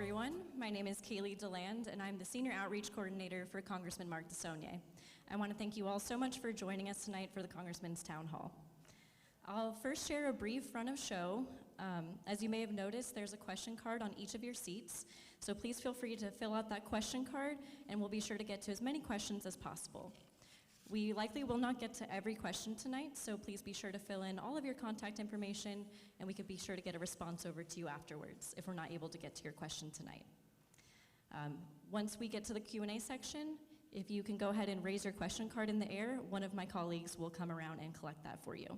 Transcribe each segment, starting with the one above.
everyone. My name is Kaylee DeLand, and I'm the Senior Outreach Coordinator for Congressman Mark DeSaulnier. I want to thank you all so much for joining us tonight for the Congressman's Town Hall. I'll first share a brief run of show. As you may have noticed, there's a question card on each of your seats, so please feel free to fill out that question card, and we'll be sure to get to as many questions as possible. We likely will not get to every question tonight, so please be sure to fill in all of your contact information, and we could be sure to get a response over to you afterwards if we're not able to get to your question tonight. Once we get to the Q&A section, if you can go ahead and raise your question card in the air, one of my colleagues will come around and collect that for you.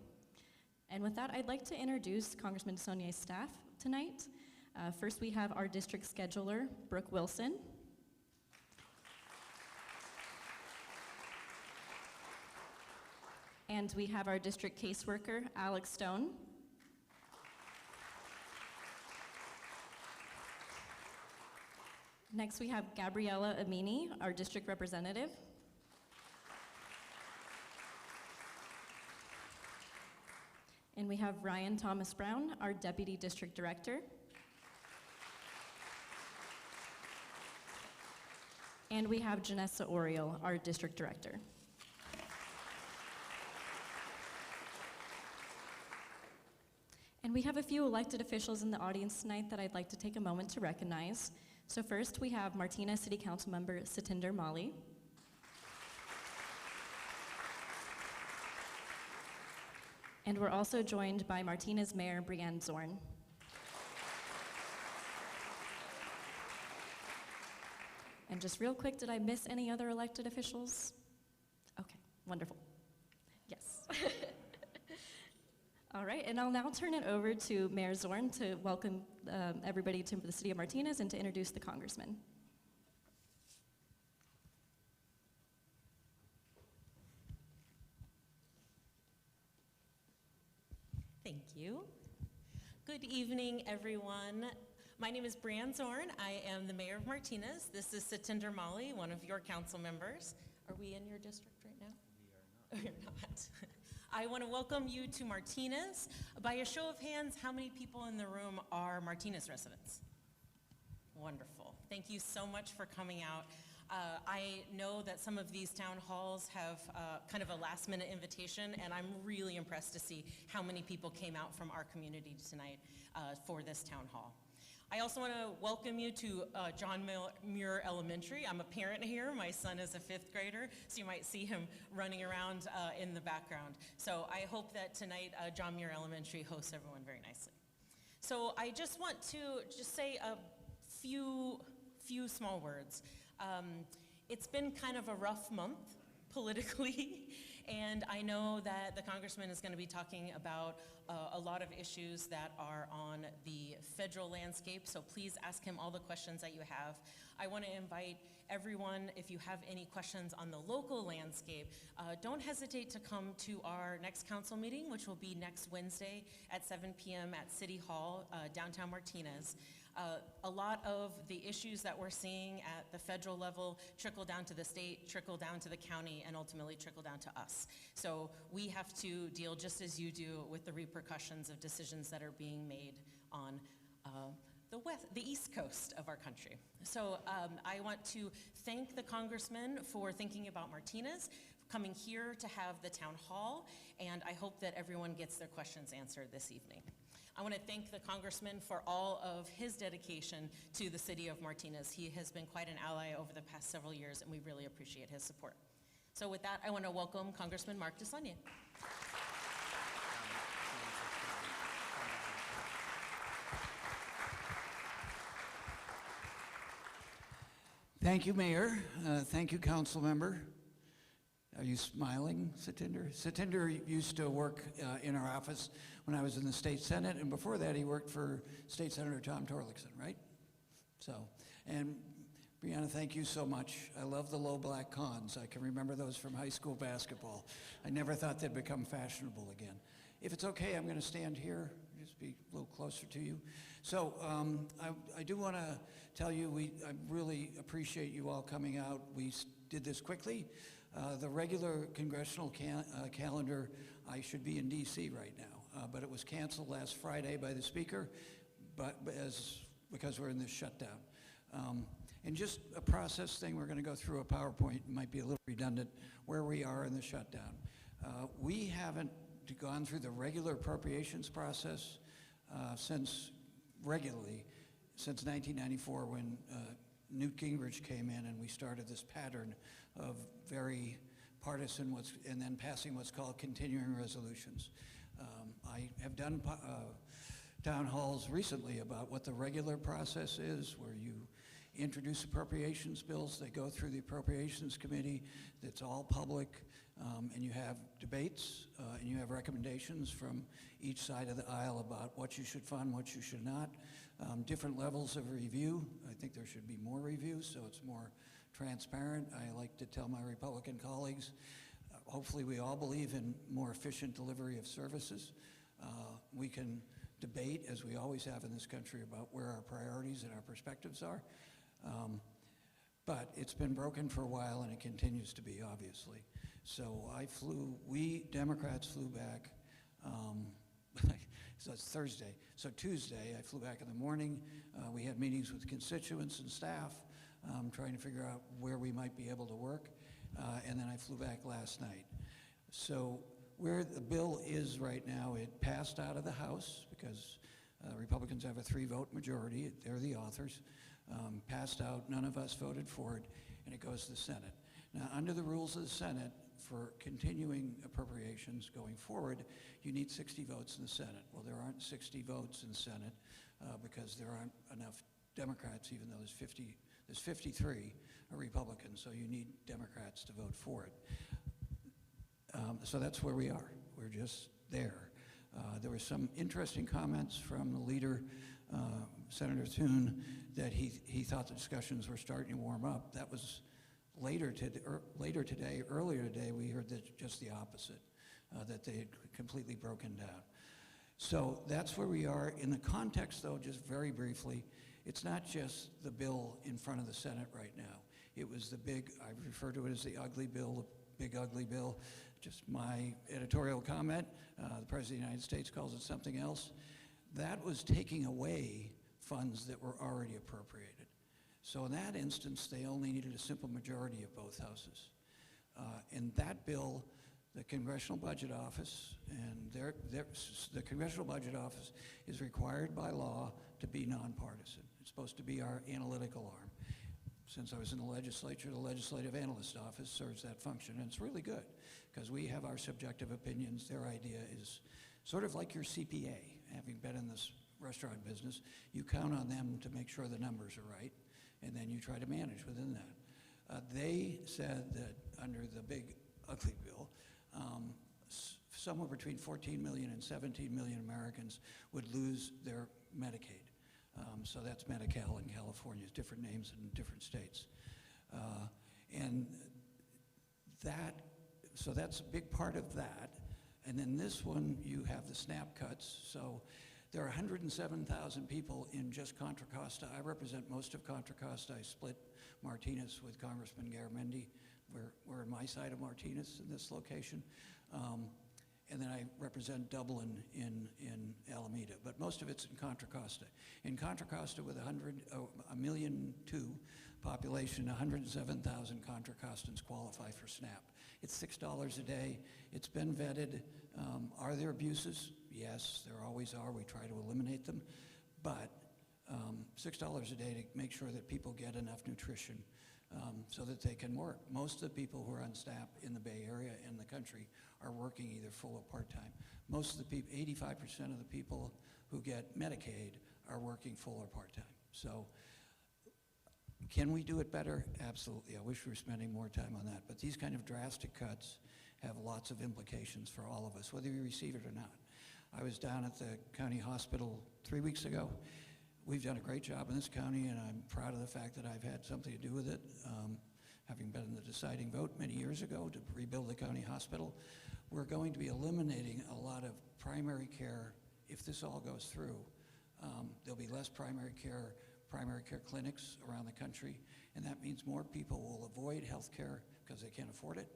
And with that, I'd like to introduce Congressman DeSaulnier's staff tonight. First, we have our district scheduler, Brooke Wilson. And we have our district caseworker, Alex Stone. Next, we have Gabriella Amini, our district representative. And we have Ryan Thomas Brown, our deputy district director. And we have Janessa Oriel, our district director. And we have a few elected officials in the audience tonight that I'd like to take a moment to recognize. So first, we have Martinez City Council member Satinder Mali. And we're also joined by Martinez Mayor Brianne Zorn. And just real quick, did I miss any other elected officials? Okay, wonderful. Yes. All right, and I'll now turn it over to Mayor Zorn to welcome everybody to the City of Martinez and to introduce the Congressman. Thank you. Good evening, everyone. My name is Brianne Zorn. I am the Mayor of Martinez. This is Satinder Mali, one of your council members. Are we in your district right now? We are not. We are not. I want to welcome you to Martinez. By a show of hands, how many people in the room are Martinez residents? Wonderful. Thank you so much for coming out. I know that some of these town halls have kind of a last-minute invitation, and I'm really impressed to see how many people came out from our community tonight for this town hall. I also want to welcome you to John Muir Elementary. I'm a parent here. My son is a 5th grader, so you might see him running around in the background. So I hope that tonight John Muir Elementary hosts everyone very nicely. So I just want to say a few small words. It's been kind of a rough month politically, and I know that the Congressman is going to be talking about a lot of issues that are on the federal landscape, so please ask him all the questions that you have. I want to invite everyone, if you have any questions on the local landscape, don't hesitate to come to our next council meeting, which will be next Wednesday at 7 p.m. at City Hall, downtown Martinez. A lot of the issues that we're seeing at the federal level trickle down to the state, trickle down to the county, and ultimately trickle down to us. So we have to deal, just as you do, with the repercussions of decisions that are being made on the East Coast of our country. So I want to thank the Congressman for thinking about Martinez, coming here to have the town hall, and I hope that everyone gets their questions answered this evening. I want to thank the Congressman for all of his dedication to the City of Martinez. He has been quite an ally over the past several years, and we really appreciate his support. So with that, I want to welcome Congressman Mark DeSaulnier. Thank you, Mayor. Thank you, Council Member. Are you smiling, Satinder? Satinder used to work in our office when I was in the State Senate, and before that he worked for State Senator Tom Torlakson, right? So, and Brianna, thank you so much. I love the low black cons. I can remember those from high school basketball. I never thought they'd become fashionable again. If it's okay, I'm going to stand here, just be a little closer to you. So I do want to tell you, I really appreciate you all coming out. We did this quickly. The regular congressional calendar, I should be in DC right now, but it was canceled last Friday by the Speaker, because we're in this shutdown. And just a process thing, we're going to go through a PowerPoint, it might be a little redundant, where we are in the shutdown. We haven't gone through the regular appropriations process since 1994 when Newt Gingrich came in and we started this pattern of very partisan and then passing what's called continuing resolutions. I have done town halls recently about what the regular process is, where you introduce appropriations bills, they go through the appropriations committee, it's all public, and you have debates, and you have recommendations from each side of the aisle about what you should fund, what you should not. Different levels of review. I think there should be more reviews, so it's more transparent. I like to tell my Republican colleagues, hopefully we all believe in more efficient delivery of services. We can debate, as we always have in this country, about where our priorities and our perspectives are. But it's been broken for a while, and it continues to be, obviously. So we Democrats flew back, so it's Thursday. So Tuesday, I flew back in the morning. We had meetings with constituents and staff, trying to figure out where we might be able to work. And then I flew back last night. So where the bill is right now, it passed out of the House because Republicans have a 3-vote majority. They're the authors. Passed out, none of us voted for it, and it goes to the Senate. Now, under the rules of the Senate, for continuing appropriations going forward, you need 60 votes in the Senate. Well, there aren't 60 votes in the Senate because there aren't enough Democrats, even though there's 53 Republicans, so you need Democrats to vote for it. So that's where we are. We're just there. There were some interesting comments from the leader, Senator Thune, that he thought the discussions were starting to warm up. That was later today. Earlier today, we heard that just the opposite, that they had completely broken down. So that's where we are. In the context, though, just very briefly, it's not just the bill in front of the Senate right now. It was the big, I refer to it as the ugly bill, the big ugly bill. Just my editorial comment. The President of the United States calls it something else. That was taking away funds that were already appropriated. So in that instance, they only needed a simple majority of both houses. In that bill, the Congressional Budget Office, and the Congressional Budget Office is required by law to be nonpartisan. It's supposed to be our analytical arm. Since I was in the legislature, the Legislative Analyst Office serves that function, and it's really good because we have our subjective opinions. Their idea is sort of like your CPA, having been in this restaurant business. You count on them to make sure the numbers are right, and then you try to manage within that. They said that under the big ugly bill, somewhere between 14 million and 17 million Americans would lose their Medicaid. So that's Medi-Cal in California, different names in different states. So that's a big part of that. And then this one, you have the SNAP cuts. So there are 107,000 people in just Contra Costa. I represent most of Contra Costa. I split Martinez with Congressman Garamendi. We're on my side of Martinez in this location. And then I represent Dublin in Alameda, but most of it's in Contra Costa. In Contra Costa, with 1.2 million population, 107,000 Contra Costans qualify for SNAP. It's $6 a day. It's been vetted. Are there abuses? Yes, there always are. We try to eliminate them, but $6 a day to make sure that people get enough nutrition so that they can work. Most of the people who are on SNAP in the Bay Area and the country are working either full or part-time. Most of the people, 85% of the people who get Medicaid are working full or part-time. So can we do it better? Absolutely. I wish we were spending more time on that. But these kind of drastic cuts have lots of implications for all of us, whether you receive it or not. I was down at the county hospital 3 weeks ago. We've done a great job in this county, and I'm proud of the fact that I've had something to do with it, having been in the deciding vote many years ago to rebuild the county hospital. We're going to be eliminating a lot of primary care if this all goes through. There'll be less primary care clinics around the country, and that means more people will avoid health care because they can't afford it,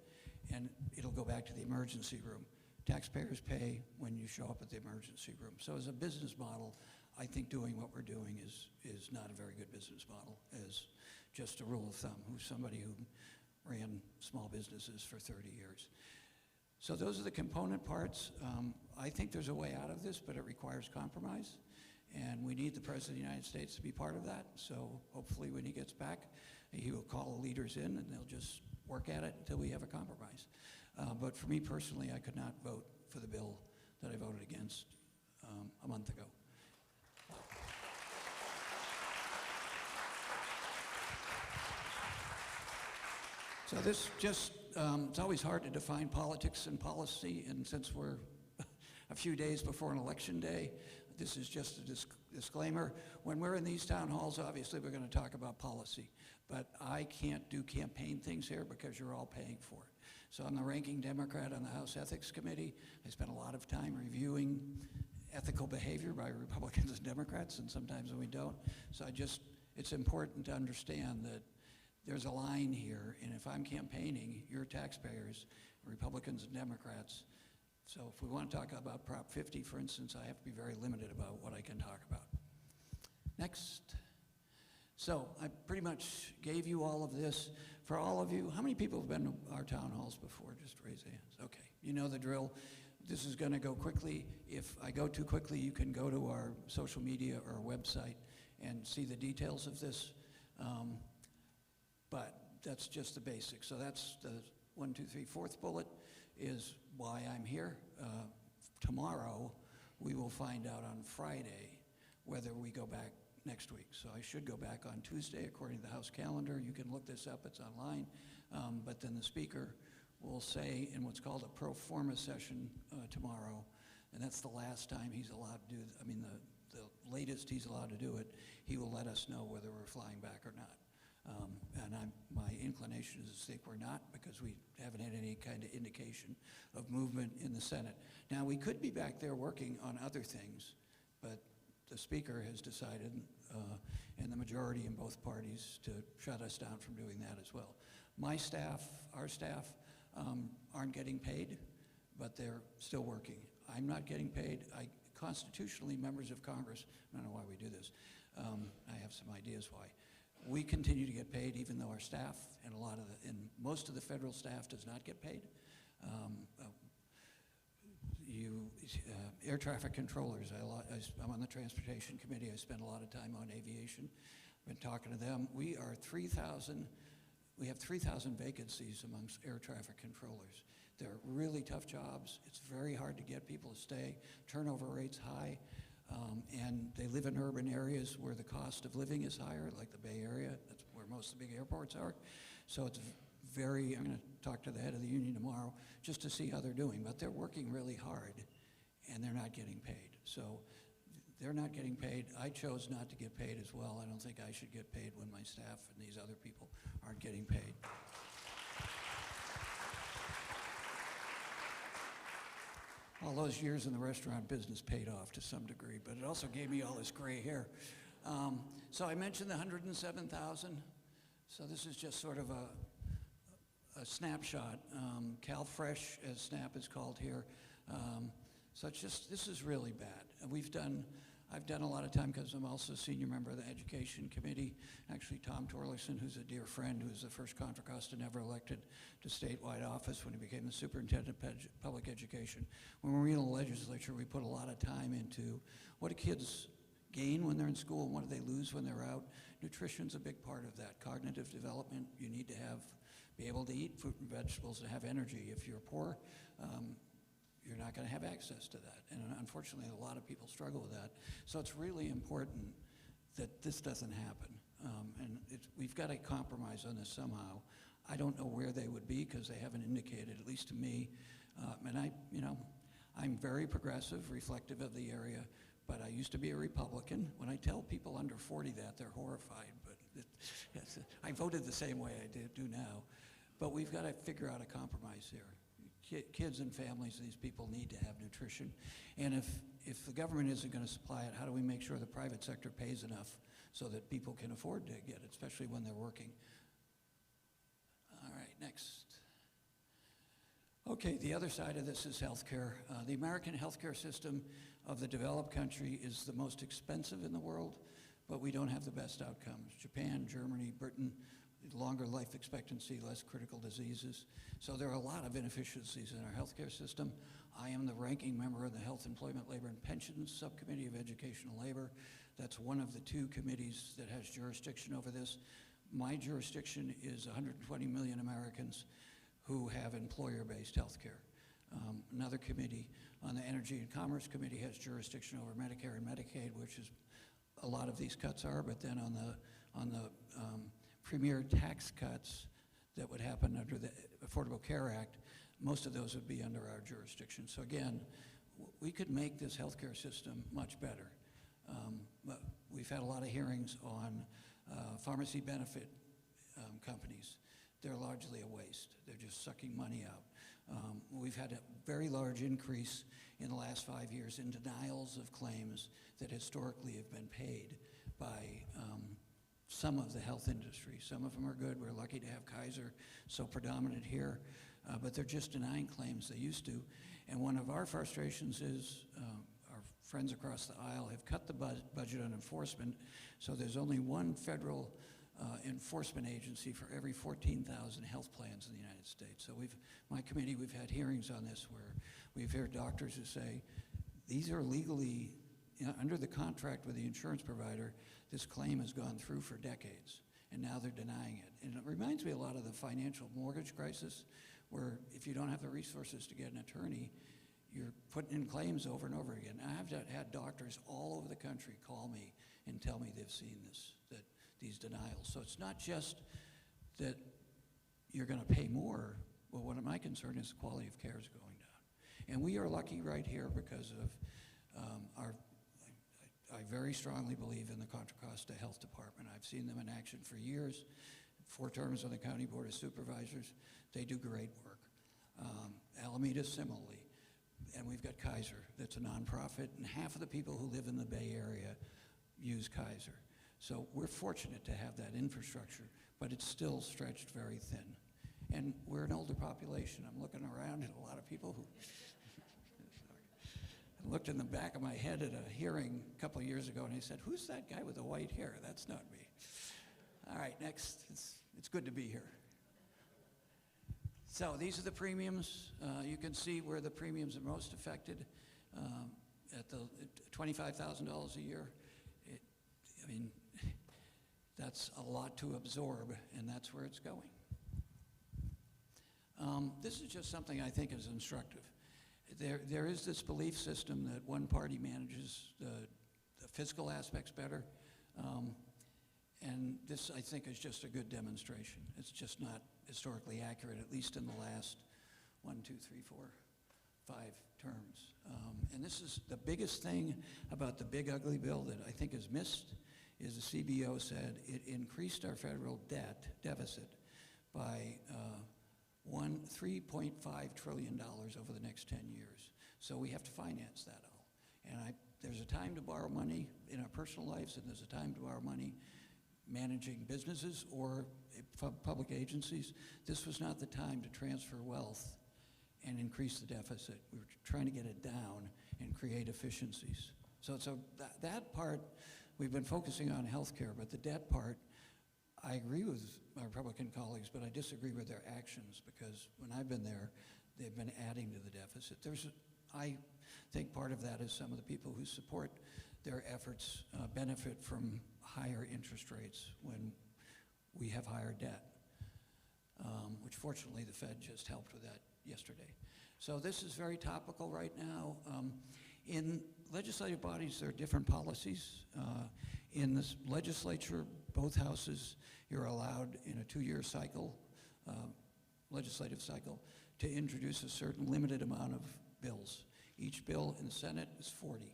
and it'll go back to the emergency room. Taxpayers pay when you show up at the emergency room. So as a business model, I think doing what we're doing is not a very good business model, as just a rule of thumb, who's somebody who ran small businesses for 30 years. So those are the component parts. I think there's a way out of this, but it requires compromise. And we need the President of the United States to be part of that. So hopefully when he gets back, he will call the leaders in and they'll just work at it until we have a compromise. But for me personally, I could not vote for the bill that I voted against a month ago. So this just, it's always hard to define politics and policy, and since we're a few days before an election day, this is just a disclaimer. When we're in these town halls, obviously we're going to talk about policy, but I can't do campaign things here because you're all paying for it. So I'm the ranking Democrat on the House Ethics Committee. I spend a lot of time reviewing ethical behavior by Republicans and Democrats, and sometimes we don't. So it's important to understand that there's a line here, and if I'm campaigning, you're taxpayers, Republicans and Democrats. So if we want to talk about Prop 50, for instance, I have to be very limited about what I can talk about. Next. So I pretty much gave you all of this. For all of you, how many people have been to our town halls before? Just raise your hands. Okay, you know the drill. This is going to go quickly. If I go too quickly, you can go to our social media or our website and see the details of this. But that's just the basics. So that's the 1, 2, 3, fourth bullet is why I'm here. Tomorrow, we will find out on Friday whether we go back next week. So I should go back on Tuesday according to the House calendar. You can look this up, it's online. But then the speaker will say in what's called a pro forma session tomorrow, and that's the last time he's allowed to do, the latest he's allowed to do it, he will let us know whether we're flying back or not. And my inclination is to think we're not, because we haven't had any kind of indication of movement in the Senate. Now, we could be back there working on other things, but the Speaker has decided, and the majority in both parties, to shut us down from doing that as well. My staff, our staff, aren't getting paid, but they're still working. I'm not getting paid. Constitutionally, members of Congress, I don't know why we do this, I have some ideas why. We continue to get paid, even though our staff and most of the federal staff does not get paid. Air traffic controllers, I'm on the Transportation Committee. I spend a lot of time on aviation. I've been talking to them. We have 3,000 vacancies amongst air traffic controllers. They're really tough jobs. It's very hard to get people to stay. Turnover rate's high. And they live in urban areas where the cost of living is higher, like the Bay Area. That's where most of the big airports are. So it's I'm going to talk to the head of the union tomorrow just to see how they're doing. But they're working really hard, and they're not getting paid. So they're not getting paid. I chose not to get paid as well. I don't think I should get paid when my staff and these other people aren't getting paid. All those years in the restaurant business paid off to some degree, but it also gave me all this gray hair. So I mentioned the 107,000. So this is just sort of a snapshot. CalFresh, as SNAP is called here. So this is really bad. I've done a lot of time because I'm also a senior member of the Education Committee. Actually, Tom Torlerson, who's a dear friend, who's the first Contra Costa never elected to statewide office when he became the superintendent of public education. When we were in the legislature, we put a lot of time into what do kids gain when they're in school and what do they lose when they're out. Nutrition's a big part of that. Cognitive development, you need to be able to eat fruit and vegetables and have energy. If you're poor, you're not going to have access to that. And unfortunately, a lot of people struggle with that. So it's really important that this doesn't happen. And we've got to compromise on this somehow. I don't know where they would be because they haven't indicated, at least to me. And I'm very progressive, reflective of the area, but I used to be a Republican. When I tell people under 40 that, they're horrified. But I voted the same way I do now. But we've got to figure out a compromise here. Kids and families of these people need to have nutrition. And if the government isn't going to supply it, how do we make sure the private sector pays enough so that people can afford to get it, especially when they're working? All right, next. Okay, the other side of this is healthcare. The American healthcare system of the developed country is the most expensive in the world, but we don't have the best outcomes. Japan, Germany, Britain, longer life expectancy, less critical diseases. So there are a lot of inefficiencies in our healthcare system. I am the ranking member of the Health, Employment, Labor, and Pensions Subcommittee of Educational Labor. That's one of the two committees that has jurisdiction over this. My jurisdiction is 120 million Americans who have employer-based health care. Another committee on the Energy and Commerce Committee has jurisdiction over Medicare and Medicaid, which is a lot of these cuts are, but then on the premier tax cuts that would happen under the Affordable Care Act, most of those would be under our jurisdiction. So again, we could make this healthcare system much better. But we've had a lot of hearings on pharmacy benefit companies. They're largely a waste. They're just sucking money out. We've had a very large increase in the last 5 years in denials of claims that historically have been paid by some of the health industry. Some of them are good. We're lucky to have Kaiser so predominant here, but they're just denying claims they used to. And one of our frustrations is our friends across the aisle have cut the budget on enforcement, so there's only one federal enforcement agency for every 14,000 health plans in the United States. So my committee, we've had hearings on this where we've heard doctors who say, these are legally, under the contract with the insurance provider, this claim has gone through for decades, and now they're denying it. And it reminds me a lot of the financial mortgage crisis, where if you don't have the resources to get an attorney, you're putting in claims over and over again. I've had doctors all over the country call me and tell me they've seen this, these denials. So it's not just that you're going to pay more, but what my concern is the quality of care is going down. And we are lucky right here because of I very strongly believe in the Contra Costa Health Department. I've seen them in action for years, 4 terms on the County Board of Supervisors. They do great work. Alameda similarly. And we've got Kaiser, that's a nonprofit, and half of the people who live in the Bay Area use Kaiser. So we're fortunate to have that infrastructure, but it's still stretched very thin. And we're an older population. I'm looking around at a lot of people who I looked in the back of my head at a hearing a couple of years ago, and I said, who's that guy with the white hair? That's not me. All right, next. It's good to be here. So these are the premiums. You can see where the premiums are most affected at the $25,000 a year. I mean, that's a lot to absorb, and that's where it's going. This is just something I think is instructive. There is this belief system that one party manages the fiscal aspects better, and this, I think, is just a good demonstration. It's just not historically accurate, at least in the last 1, 2, 3, 4, 5 terms. And this is the biggest thing about the big ugly bill that I think is missed, is the CBO said it increased our federal deficit by $3.5 trillion over the next 10 years. So we have to finance that all. And there's a time to borrow money in our personal lives, and there's a time to borrow money managing businesses or public agencies. This was not the time to transfer wealth and increase the deficit. We were trying to get it down and create efficiencies. So that part, we've been focusing on healthcare, but the debt part, I agree with my Republican colleagues, but I disagree with their actions, because when I've been there, they've been adding to the deficit. I think part of that is some of the people who support their efforts benefit from higher interest rates when we have higher debt, which fortunately the Fed just helped with that yesterday. So this is very topical right now. In legislative bodies, there are different policies. In this legislature, both houses, you're allowed in a 2-year cycle, legislative cycle, to introduce a certain limited amount of bills. Each bill in the Senate is 40.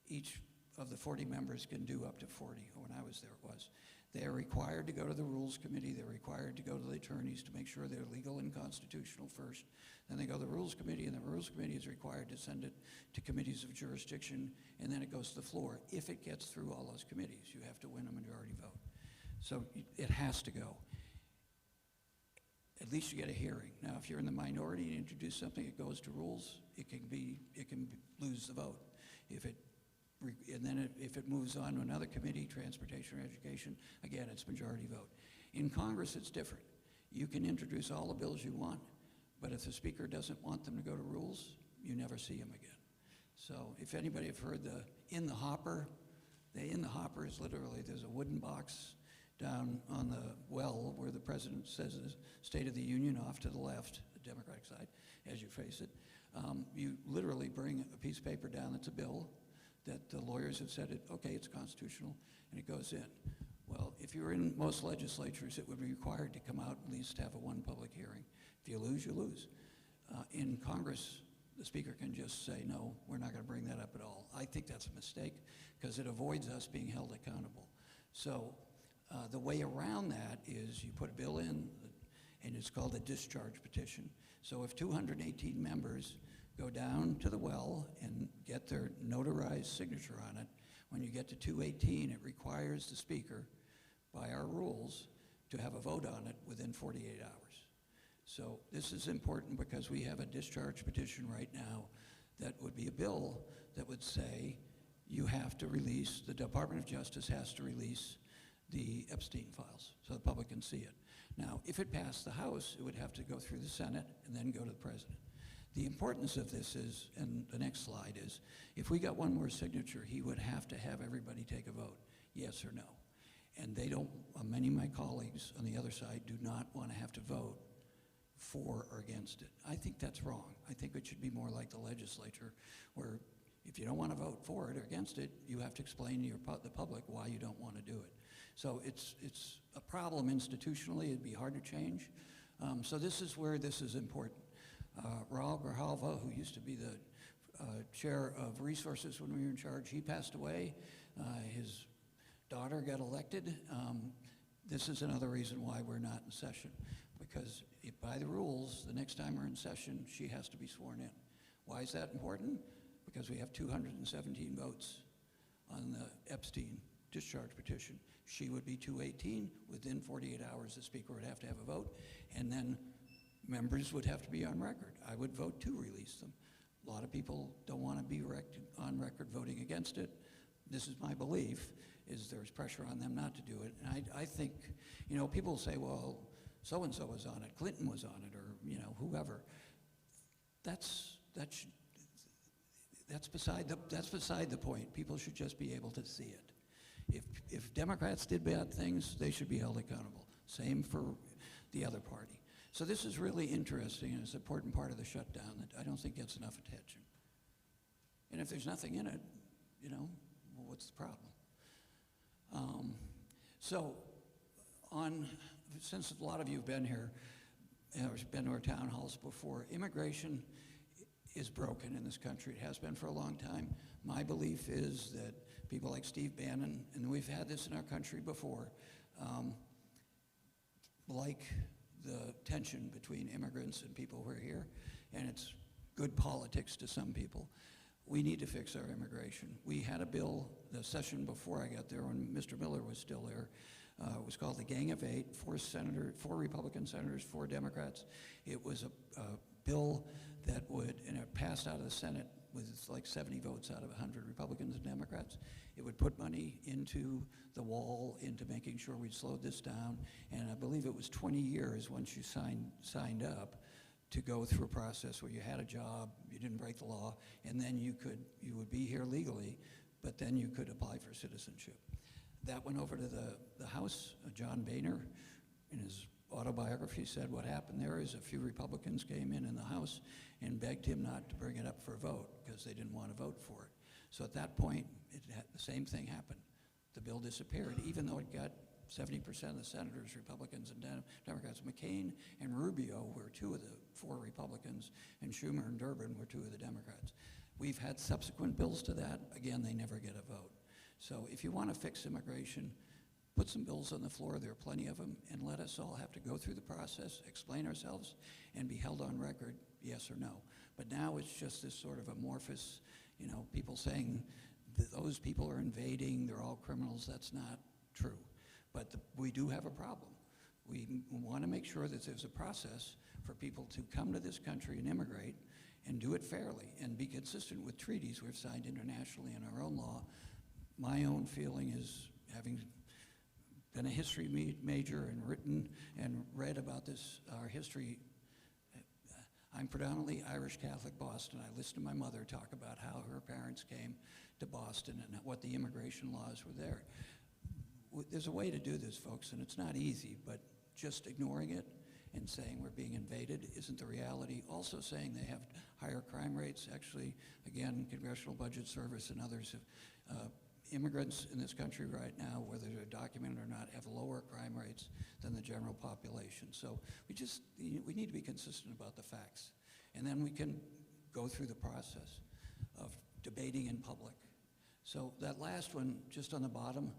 Each of the 40 members can do up to 40, or when I was there it was. They're required to go to the Rules Committee. They're required to go to the attorneys to make sure they're legal and constitutional first. Then they go to the Rules Committee, and the Rules Committee is required to send it to committees of jurisdiction, and then it goes to the floor. If it gets through all those committees, you have to win a majority vote. So it has to go. at least you get a hearing. Now, if you're in the minority and introduce something that goes to rules, it can lose the vote. If it moves on to another committee, transportation or education, again, it's majority vote. In Congress, it's different. You can introduce all the bills you want, but if the speaker doesn't want them to go to rules, you never see them again. So if anybody have heard the in the hopper is literally, there's a wooden box down on the well where the president says the State of the Union off to the left, the Democratic side, as you face it. You literally bring a piece of paper down that's a bill that the lawyers have said, okay, it's constitutional, and it goes in. Well, if you're in most legislatures, it would be required to come out and at least have one public hearing. If you lose, you lose. In Congress, the speaker can just say, no, we're not going to bring that up at all. I think that's a mistake because it avoids us being held accountable. So the way around that is you put a bill in, and it's called a discharge petition. So if 218 members go down to the well and get their notarized signature on it, when you get to 218, it requires the speaker, by our rules, to have a vote on it within 48 hours. So this is important because we have a discharge petition right now that would be a bill that would say you have to release, the Department of Justice has to release the Epstein files so the public can see it. Now, if it passed the House, it would have to go through the Senate and then go to the President. The importance of this is, and the next slide is, if we got one more signature, he would have to have everybody take a vote, yes or no. And they don't, many of my colleagues on the other side do not want to have to vote for or against it. I think that's wrong. I think it should be more like the legislature, where if you don't want to vote for it or against it, you have to explain to the public why you don't want to do it. So it's a problem institutionally. It'd be hard to change. So this is where this is important. Raul Grijalva, who used to be the chair of resources when we were in charge, he passed away. His daughter got elected. This is another reason why we're not in session, because by the rules, the next time we're in session, she has to be sworn in. Why is that important? Because we have 217 votes on the Epstein discharge petition. She would be 218. Within 48 hours, the speaker would have to have a vote, and then members would have to be on record. I would vote to release them. A lot of people don't want to be on record voting against it. This is my belief, is there's pressure on them not to do it. And I think, people say, well, so-and-so was on it, Clinton was on it, or, whoever. That's beside the point. People should just be able to see it. If Democrats did bad things, they should be held accountable. Same for the other party. So this is really interesting, and it's an important part of the shutdown that I don't think gets enough attention. And if there's nothing in it, well, what's the problem? Since a lot of you have been here, or been to our town halls before, immigration is broken in this country. It has been for a long time. My belief is that people like Steve Bannon, and we've had this in our country before, like the tension between immigrants and people who are here, and it's good politics to some people. We need to fix our immigration. We had a bill the session before I got there when Mr. Miller was still there. It was called the Gang of Eight, 4 Republican senators, 4 Democrats. It was a bill that and it passed out of the Senate with like 70 votes out of 100 Republicans and Democrats. It would put money into the wall, into making sure we'd slowed this down, and I believe it was 20 years once you signed up to go through a process where you had a job, you didn't break the law, and then you would be here legally, but then you could apply for citizenship. That went over to the House. John Boehner, in his autobiography, said what happened there is a few Republicans came in the House and begged him not to bring it up for a vote because they didn't want to vote for it. So at that point, the same thing happened. The bill disappeared, even though it got 70% of the senators, Republicans and Democrats. McCain and Rubio were 2 of the 4 Republicans, and Schumer and Durbin were 2 of the Democrats. We've had subsequent bills to that. Again, they never get a vote. So if you want to fix immigration, put some bills on the floor, there are plenty of them, and let us all have to go through the process, explain ourselves, and be held on record, yes or no. But now it's just this sort of amorphous, people saying those people are invading, they're all criminals. That's not true. But we do have a problem. We want to make sure that there's a process for people to come to this country and immigrate and do it fairly and be consistent with treaties we've signed internationally in our own law. My own feeling is, having been a history major and written and read about this, our history, I'm predominantly Irish Catholic Boston. I listened to my mother talk about how her parents came to Boston and what the immigration laws were there. There's a way to do this, folks, and it's not easy, but just ignoring it and saying we're being invaded isn't the reality. Also saying they have higher crime rates. Actually, again, Congressional Budget Service and others have, immigrants in this country right now, whether they're documented or not, have lower crime rates than the general population. So we need to be consistent about the facts. And then we can go through the process of debating in public. So that last one, just on the bottom,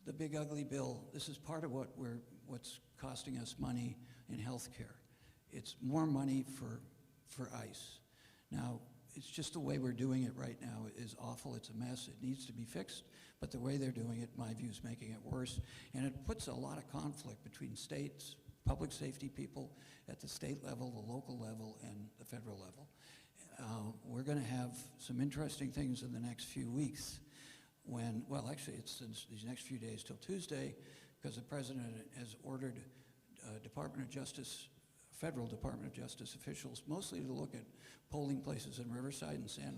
the big ugly bill, this is part of what's costing us money in health care. It's more money for ICE. Now, it's just the way we're doing it right now is awful. It's a mess. It needs to be fixed. But the way they're doing it, in my view, is making it worse. And it puts a lot of conflict between states, public safety people at the state level, the local level, and the federal level. We're going to have some interesting things in the next few weeks when, well, actually, it's since these next few days till Tuesday, because the president has ordered Department of Justice, federal Department of Justice officials, mostly to look at polling places in Riverside and San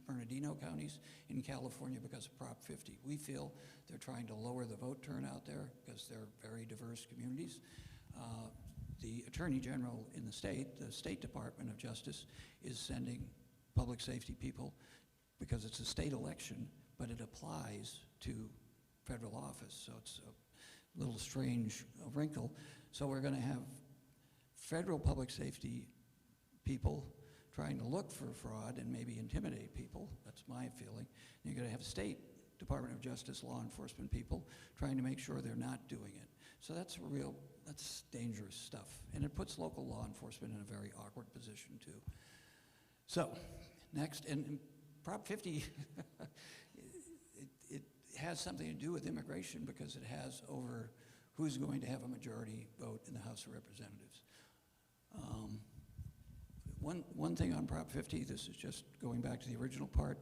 Bernardino counties in California because of Prop 50. We feel they're trying to lower the vote turnout there because they're very diverse communities. The Attorney General in the State Department of Justice, is sending public safety people because it's a state election, but it applies to federal office. So it's a little strange wrinkle. So we're going to have federal public safety people trying to look for fraud and maybe intimidate people. That's my feeling. And you're going to have state Department of Justice law enforcement people trying to make sure they're not doing it. So that's dangerous stuff. And it puts local law enforcement in a very awkward position too. So next, and Prop 50, it has something to do with immigration because it has over who's going to have a majority vote in the House of Representatives. One thing on Prop 50, this is just going back to the original part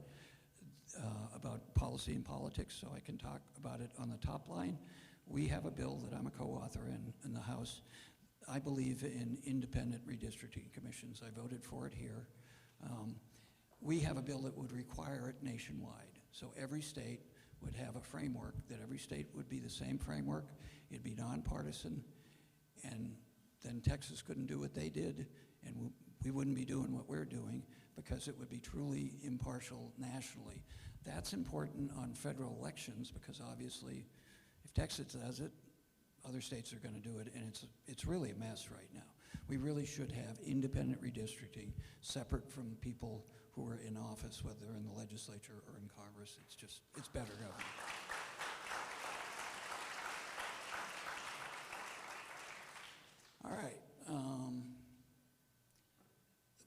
about policy and politics, so I can talk about it on the top line. We have a bill that I'm a co-author in the House. I believe in independent redistricting commissions. I voted for it here. We have a bill that would require it nationwide. So every state would have a framework, that every state would be the same framework. It'd be nonpartisan, and then Texas couldn't do what they did, and we wouldn't be doing what we're doing because it would be truly impartial nationally. That's important on federal elections because obviously if Texas does it, other states are going to do it, and it's really a mess right now. We really should have independent redistricting separate from people who are in office, whether they're in the legislature or in Congress. It's better government. All right.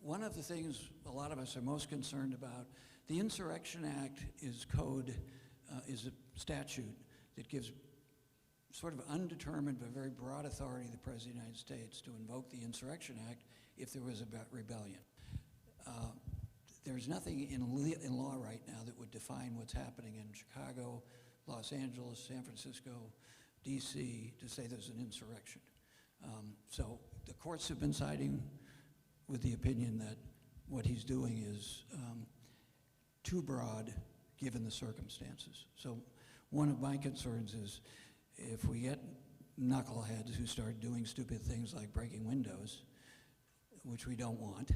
One of the things a lot of us are most concerned about, the Insurrection Act is is a statute that gives sort of undetermined but very broad authority to the President of the United States to invoke the Insurrection Act if there was a rebellion. There's nothing in law right now that would define what's happening in Chicago, Los Angeles, San Francisco, DC to say there's an insurrection. So the courts have been siding with the opinion that what he's doing is too broad given the circumstances. So one of my concerns is if we get knuckleheads who start doing stupid things like breaking windows, which we don't want,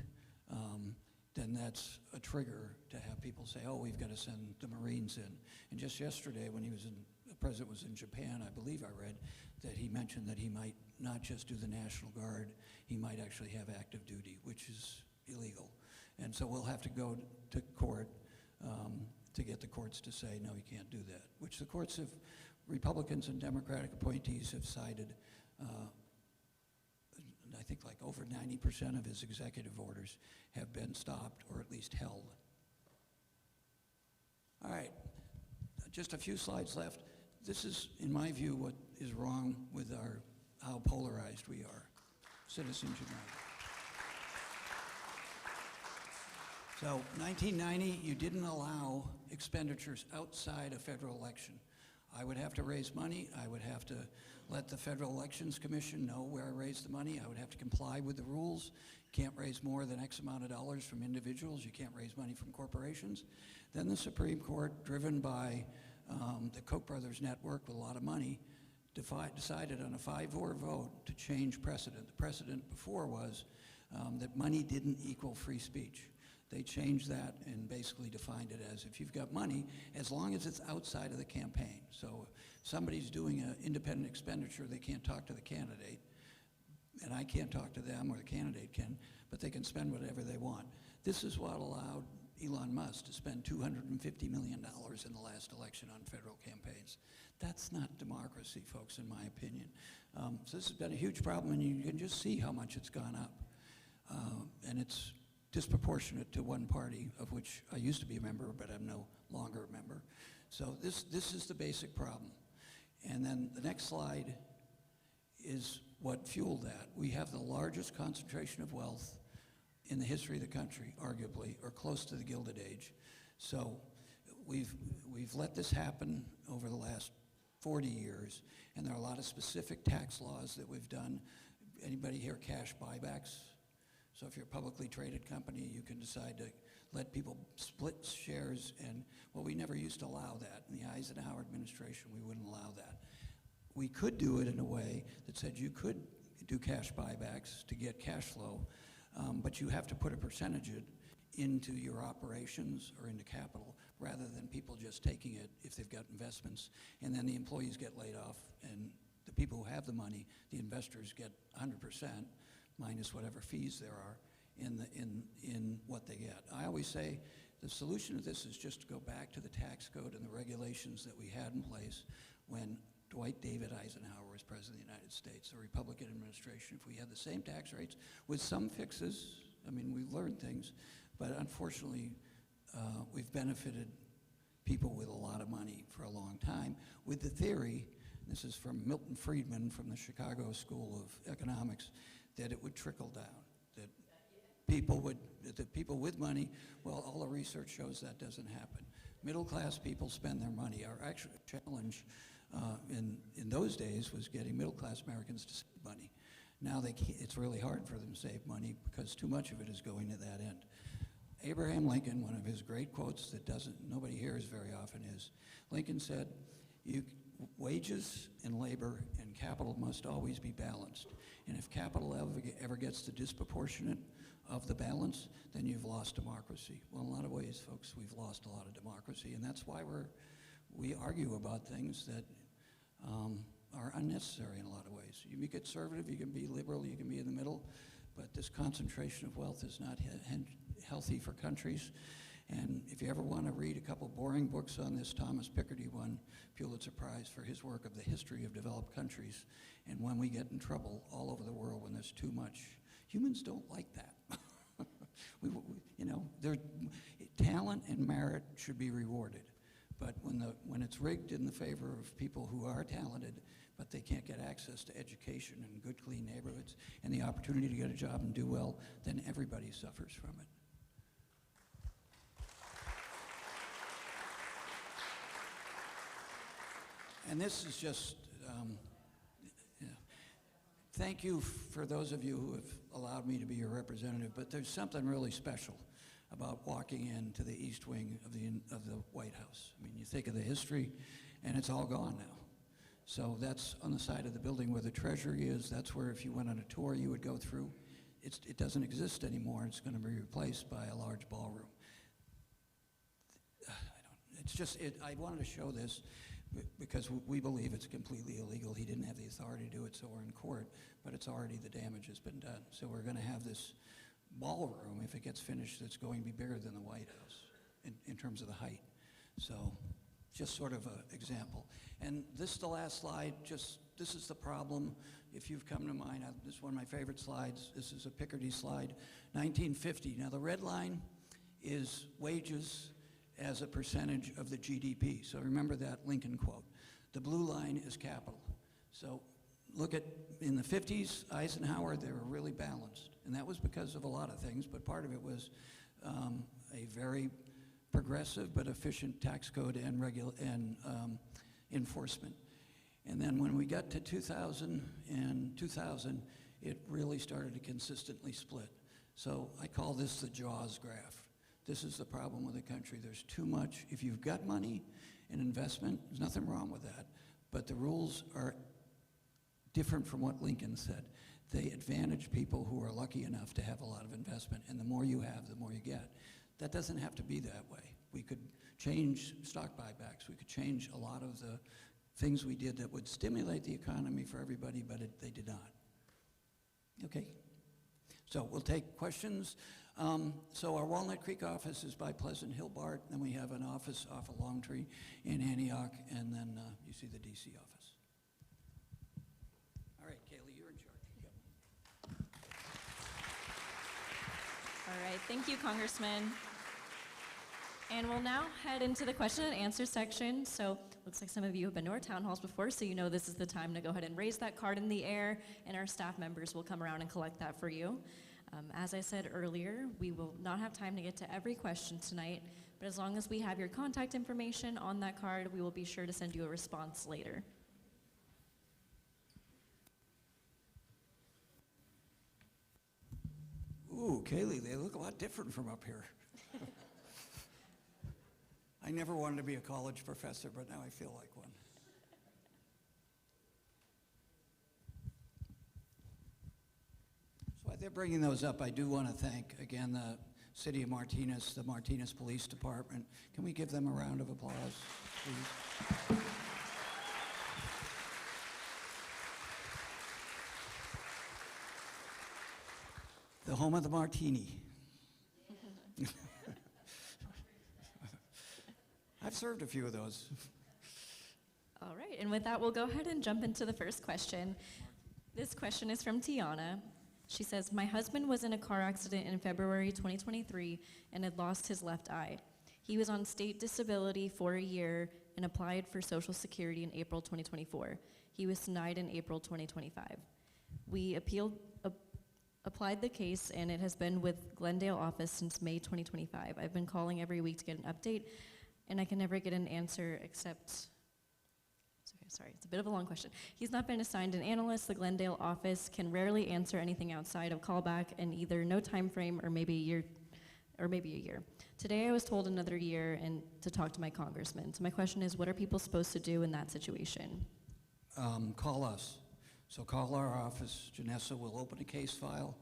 then that's a trigger to have people say, oh, we've got to send the Marines in. And just yesterday when the president was in Japan, I believe I read that he mentioned that he might not just do the National Guard, he might actually have active duty, which is illegal. And so we'll have to go to court to get the courts to say, no, you can't do that, which the courts have, Republicans and Democratic appointees have cited. I think like over 90% of his executive orders have been stopped or at least held. All right, just a few slides left. This is, in my view, what is wrong with our how polarized we are. Citizens United. So 1990, you didn't allow expenditures outside a federal election. I would have to raise money. I would have to let the Federal Elections Commission know where I raised the money. I would have to comply with the rules. You can't raise more than X amount of dollars from individuals. You can't raise money from corporations. Then the Supreme Court, driven by the Koch brothers network with a lot of money, decided on a 5-4 vote to change precedent. The precedent before was that money didn't equal free speech. They changed that and basically defined it as if you've got money, as long as it's outside of the campaign. So if somebody's doing an independent expenditure, they can't talk to the candidate, and I can't talk to them, or the candidate can, but they can spend whatever they want. This is what allowed Elon Musk to spend $250 million in the last election on federal campaigns. That's not democracy, folks, in my opinion. So this has been a huge problem, and you can just see how much it's gone up. And it's disproportionate to one party, of which I used to be a member, but I'm no longer a member. So this is the basic problem. And then the next slide is what fueled that. We have the largest concentration of wealth in the history of the country, arguably, or close to the Gilded Age. So we've let this happen over the last 40 years, and there are a lot of specific tax laws that we've done. Anybody here cash buybacks? So if you're a publicly traded company, you can decide to let people split shares, and, well, we never used to allow that. In the Eisenhower administration, we wouldn't allow that. We could do it in a way that said you could do cash buybacks to get cash flow, but you have to put a percentage into your operations or into capital, rather than people just taking it if they've got investments, and then the employees get laid off, and the people who have the money, the investors, get 100%, minus whatever fees there are in what they get. I always say the solution to this is just to go back to the tax code and the regulations that we had in place when Dwight David Eisenhower was President of the United States, the Republican administration. If we had the same tax rates with some fixes, I mean, we've learned things, but unfortunately, we've benefited people with a lot of money for a long time with the theory, this is from Milton Friedman from the Chicago School of Economics, that it would trickle down, that people with money, well, all the research shows that doesn't happen. Middle-class people spend their money. Our actual challenge in those days was getting middle-class Americans to save money. Now it's really hard for them to save money because too much of it is going to that end. Abraham Lincoln, one of his great quotes that nobody hears very often is, Lincoln said, wages and labor and capital must always be balanced. And if capital ever gets the disproportionate of the balance, then you've lost democracy. Well, in a lot of ways, folks, we've lost a lot of democracy, and that's why we argue about things that are unnecessary in a lot of ways. You can be conservative, you can be liberal, you can be in the middle, but this concentration of wealth is not healthy for countries. And if you ever want to read a couple boring books on this, Thomas Piketty won Pulitzer Prize for his work of the history of developed countries. And when we get in trouble all over the world, when there's too much, humans don't like that. Talent and merit should be rewarded. But when it's rigged in the favor of people who are talented, but they can't get access to education and good, clean neighborhoods and the opportunity to get a job and do well, then everybody suffers from it. And this is just, thank you for those of you who have allowed me to be your representative, but there's something really special about walking into the East Wing of the White House. I mean, you think of the history, and it's all gone now. So that's on the side of the building where the Treasury is. That's where if you went on a tour, you would go through. It doesn't exist anymore. It's going to be replaced by a large ballroom. I wanted to show this because we believe it's completely illegal. He didn't have the authority to do it, so we're in court, but it's already, the damage has been done. So we're going to have this ballroom, if it gets finished, that's going to be bigger than the White House in terms of the height. So just sort of an example. And this is the last slide. This is the problem. If you've come to mind, this is one of my favorite slides. This is a Piketty slide, 1950. Now the red line is wages as a percentage of the GDP. So remember that Lincoln quote. The blue line is capital. So look at, in the 50s, Eisenhower, they were really balanced. And that was because of a lot of things, but part of it was a very progressive but efficient tax code and enforcement. And then when we got to 2000, it really started to consistently split. So I call this the Jaws graph. This is the problem with the country. There's too much. If you've got money and investment, there's nothing wrong with that. But the rules are different from what Lincoln said. They advantage people who are lucky enough to have a lot of investment, and the more you have, the more you get. That doesn't have to be that way. We could change stock buybacks. We could change a lot of the things we did that would stimulate the economy for everybody, but they did not. Okay, so we'll take questions. So our Walnut Creek office is by Pleasant Hill BART, then we have an office off of Longtree in Antioch, and then you see the DC office. All right, Kaylee, you're in charge. Yep. All right, thank you, Congressman. And we'll now head into the question and answer section. So looks like some of you have been to our town halls before, so you know this is the time to go ahead and raise that card in the air, and our staff members will come around and collect that for you. As I said earlier, we will not have time to get to every question tonight, but as long as we have your contact information on that card, we will be sure to send you a response later. Ooh, Kaylee, they look a lot different from up here. I never wanted to be a college professor, but now I feel like one. So while they're bringing those up, I do want to thank, again, the City of Martinez, the Martinez Police Department. Can we give them a round of applause, please? The home of the martini. I've served a few of those. All right, and with that, we'll go ahead and jump into the first question. This question is from Tiana. She says, my husband was in a car accident in February 2023 and had lost his left eye. He was on state disability for a year and applied for Social Security in April 2024. He was denied in April 2025. We applied the case, and it has been with Glendale office since May 2025. I've been calling every week to get an update, and I can never get an answer except, sorry, it's a bit of a long question. He's not been assigned an analyst. The Glendale office can rarely answer anything outside of callback and either no time frame or maybe a year. Today I was told another year and to talk to my congressman. So my question is, what are people supposed to do in that situation? Call us. So call our office. Janessa will open a case file.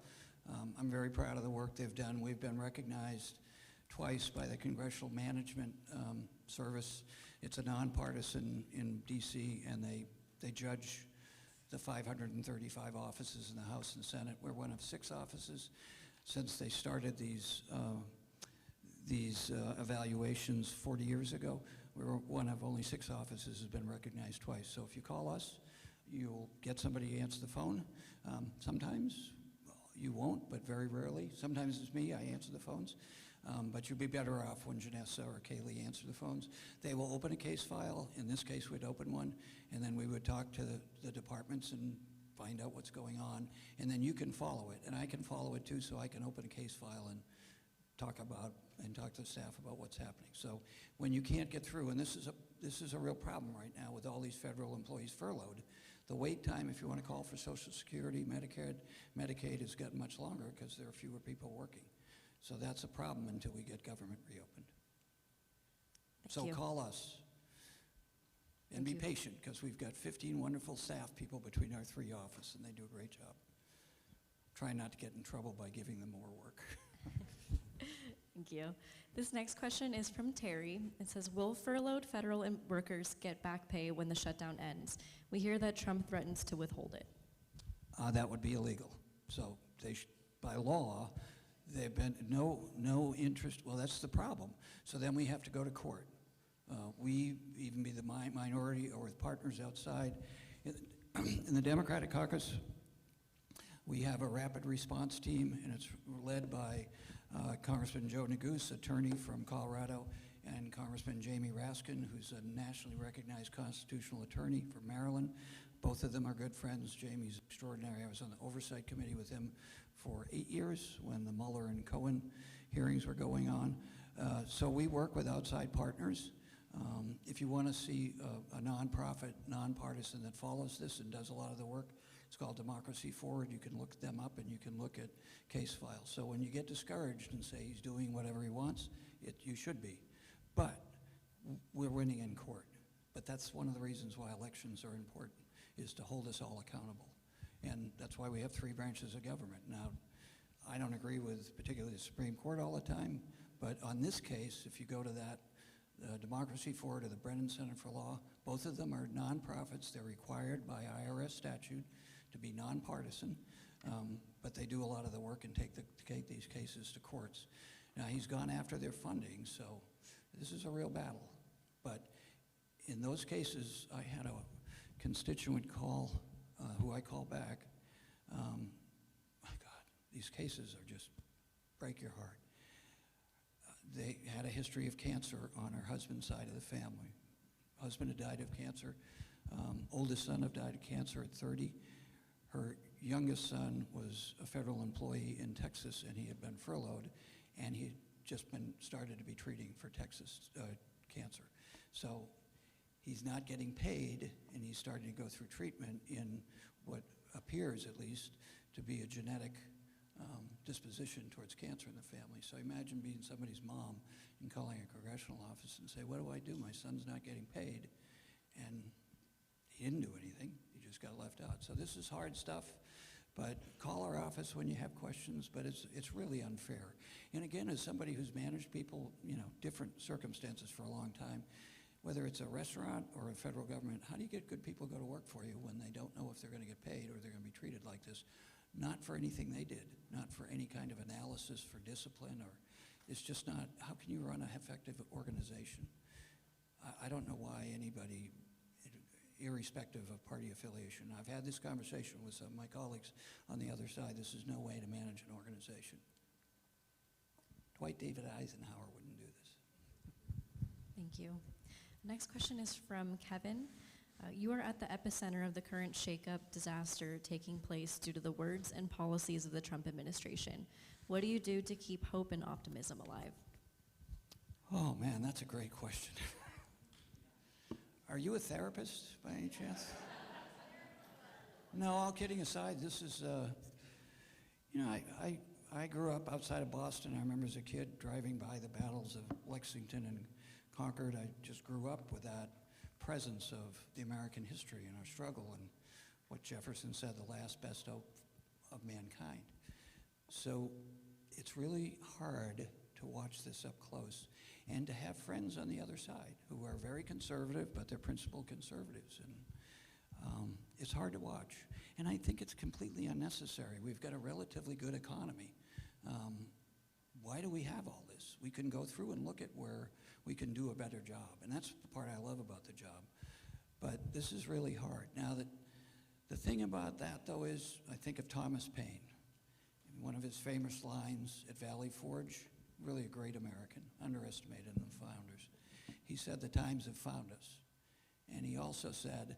I'm very proud of the work they've done. We've been recognized twice by the Congressional Management Service. It's a nonpartisan in DC, and they judge the 535 offices in the House and Senate. We're one of 6 offices. Since they started these evaluations 40 years ago, we're one of only 6 offices has been recognized twice. So if you call us, you'll get somebody to answer the phone. Sometimes you won't, but very rarely. Sometimes it's me, I answer the phones. But you'll be better off when Janessa or Kaylee answer the phones. They will open a case file. In this case, we'd open one, and then we would talk to the departments and find out what's going on. And then you can follow it, and I can follow it too, so I can open a case file and talk to the staff about what's happening. So when you can't get through, and this is a real problem right now with all these federal employees furloughed, the wait time, if you want to call for Social Security, Medicaid has gotten much longer because there are fewer people working. So that's a problem until we get government reopened. Thank you. Call us and be patient, because we've got 15 wonderful staff people between our 3 offices, and they do a great job. Try not to get in trouble by giving them more work. Thank you. This next question is from Terry. It says, will furloughed federal workers get back pay when the shutdown ends? We hear that Trump threatens to withhold it. That would be illegal. So by law, they've been no interest. Well, that's the problem. So then we have to go to court. We even be the minority or with partners outside. In the Democratic caucus, we have a rapid response team, and it's led by Congressman Joe Neguse, attorney from Colorado, and Congressman Jamie Raskin, who's a nationally recognized constitutional attorney from Maryland. Both of them are good friends. Jamie's extraordinary. I was on the oversight committee with him for 8 years when the Mueller and Cohen hearings were going on. So we work with outside partners. If you want to see a nonprofit, nonpartisan that follows this and does a lot of the work, it's called Democracy Forward. You can look them up and you can look at case files. So when you get discouraged and say he's doing whatever he wants, you should be. But we're winning in court. But that's one of the reasons why elections are important, is to hold us all accountable. And that's why we have 3 branches of government. Now, I don't agree with particularly the Supreme Court all the time, but on this case, if you go to that Democracy Forward or the Brennan Center for Law, both of them are nonprofits. They're required by IRS statute to be nonpartisan, but they do a lot of the work and take these cases to courts. Now, he's gone after their funding, so this is a real battle. But in those cases, I had a constituent call, who I call back. My God, these cases are just break your heart. They had a history of cancer on her husband's side of the family. Husband had died of cancer. Oldest son had died of cancer at 30. Her youngest son was a federal employee in Texas, and he had been furloughed, and he had just started to be treating for Texas cancer. So he's not getting paid, and he's starting to go through treatment in what appears, at least, to be a genetic disposition towards cancer in the family. So imagine being somebody's mom and calling a congressional office and say, what do I do? My son's not getting paid. And he didn't do anything. He just got left out. So this is hard stuff. But call our office when you have questions, but it's really unfair. And again, as somebody who's managed people, different circumstances for a long time, whether it's a restaurant or a federal government, how do you get good people to go to work for you when they don't know if they're going to get paid or they're going to be treated like this? Not for anything they did, not for any kind of analysis for discipline, or it's just not, how can you run an effective organization? I don't know why anybody, irrespective of party affiliation. I've had this conversation with some of my colleagues on the other side. This is no way to manage an organization. Dwight David Eisenhower wouldn't do this. Thank you. Next question is from Kevin. You are at the epicenter of the current shakeup disaster taking place due to the words and policies of the Trump administration. What do you do to keep hope and optimism alive? Oh man, that's a great question. Are you a therapist by any chance? No, all kidding aside, this is, I grew up outside of Boston. I remember as a kid driving by the battles of Lexington and Concord. I just grew up with that presence of the American history and our struggle and what Jefferson said, the last best hope of mankind. So it's really hard to watch this up close and to have friends on the other side who are very conservative, but they're principled conservatives. And it's hard to watch. And I think it's completely unnecessary. We've got a relatively good economy. Why do we have all this? We can go through and look at where we can do a better job. And that's the part I love about the job. But this is really hard. Now, the thing about that, though, is I think of Thomas Paine. One of his famous lines at Valley Forge, really a great American, underestimated in the founders. He said, the times have found us. And he also said,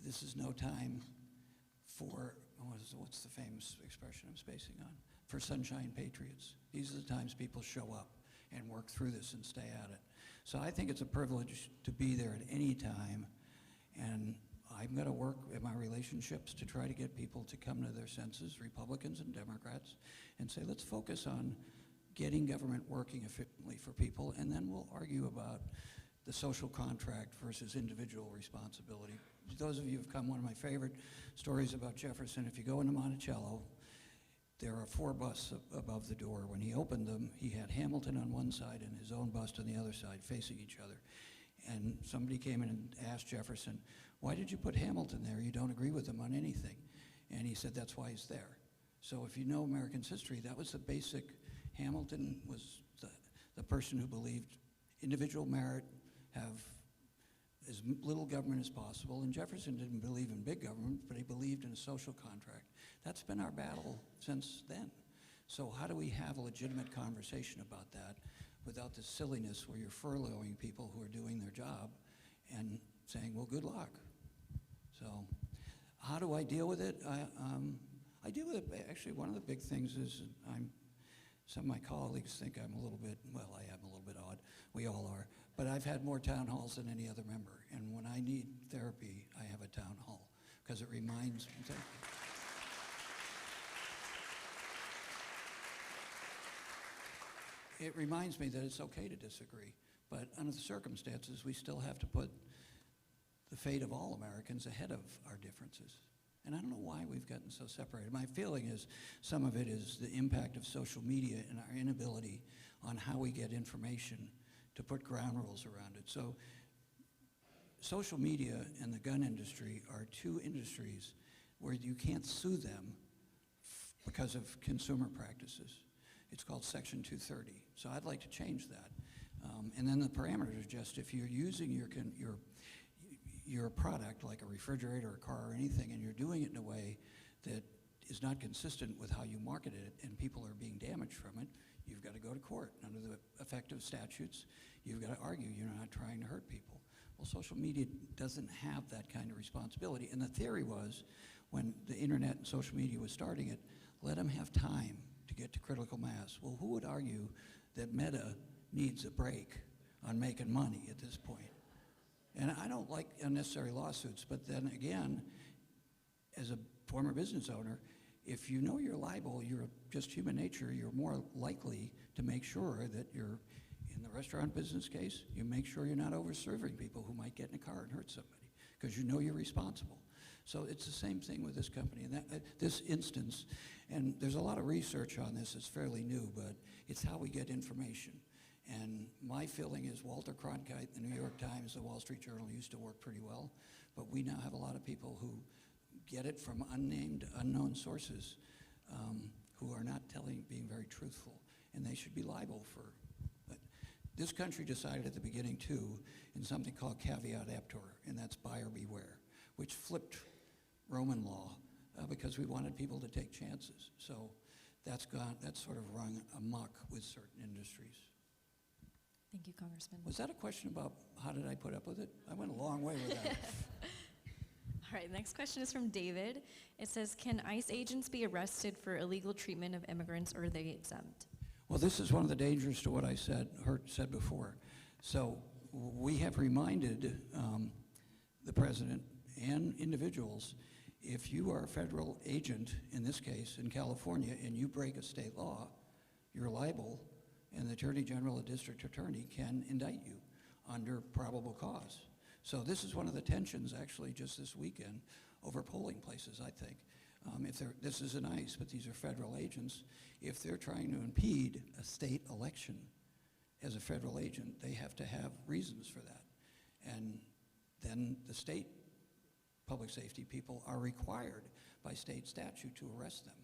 this is no time for, what's the famous expression I'm spacing on? For sunshine patriots. These are the times people show up and work through this and stay at it. So I think it's a privilege to be there at any time, and I'm going to work in my relationships to try to get people to come to their senses, Republicans and Democrats, and say, let's focus on getting government working efficiently for people, and then we'll argue about the social contract versus individual responsibility. Those of you who have come, one of my favorite stories about Jefferson, if you go into Monticello, there are 4 busts above the door. When he opened them, he had Hamilton on one side and his own bust on the other side, facing each other. And somebody came in and asked Jefferson, why did you put Hamilton there? You don't agree with him on anything. And he said, that's why he's there. So if you know American's history, that was the basic. Hamilton was the person who believed individual merit, have as little government as possible. And Jefferson didn't believe in big government, but he believed in a social contract. That's been our battle since then. So how do we have a legitimate conversation about that without the silliness where you're furloughing people who are doing their job and saying, well, good luck. So How do I deal with it? I deal with it, actually, one of the big things is some of my colleagues think I'm a little bit, well, I am a little bit odd. We all are. But I've had more town halls than any other member. And when I need therapy, I have a town hall because it reminds me. Thank you. It reminds me that it's okay to disagree. But under the circumstances, we still have to put the fate of all Americans ahead of our differences. And I don't know why we've gotten so separated. My feeling is some of it is the impact of social media and our inability on how we get information to put ground rules around it. So social media and the gun industry are two industries where you can't sue them because of consumer practices. It's called Section 230. So I'd like to change that. And then the parameters are just if you're using your product, like a refrigerator, a car, or anything, and you're doing it in a way that is not consistent with how you market it and people are being damaged from it, you've got to go to court. Under the effective statutes, you've got to argue you're not trying to hurt people. Well, social media doesn't have that kind of responsibility. And the theory was, when the internet and social media was starting it, let them have time to get to critical mass. Well, who would argue that Meta needs a break on making money at this point? And I don't like unnecessary lawsuits, but then again, as a former business owner, if you know you're liable, you're just human nature, you're more likely to make sure that you're, in the restaurant business case, you make sure you're not over-serving people who might get in a car and hurt somebody, because you know you're responsible. So it's the same thing with this company. And this instance, and there's a lot of research on this, it's fairly new, but it's how we get information. And my feeling is Walter Cronkite, the New York Times, the Wall Street Journal used to work pretty well, but we now have a lot of people who get it from unnamed, unknown sources who are not being very truthful, and they should be liable for. But this country decided at the beginning, too, in something called caveat emptor, and that's buyer beware, which flipped Roman law because we wanted people to take chances. So that's sort of rung amok with certain industries. Thank you, Congressman. Was that a question about how did I put up with it? I went a long way with that. All right, the next question is from David. It says, can ICE agents be arrested for illegal treatment of immigrants, or are they exempt? Well, this is one of the dangers to what I said before. So we have reminded the president and individuals, if you are a federal agent, in this case in California, and you break a state law, you're liable, and the Attorney General, the District Attorney, can indict you under probable cause. So this is one of the tensions, actually, just this weekend over polling places, I think. This isn't ICE, but these are federal agents. If they're trying to impede a state election as a federal agent, they have to have reasons for that. And then the state public safety people are required by state statute to arrest them.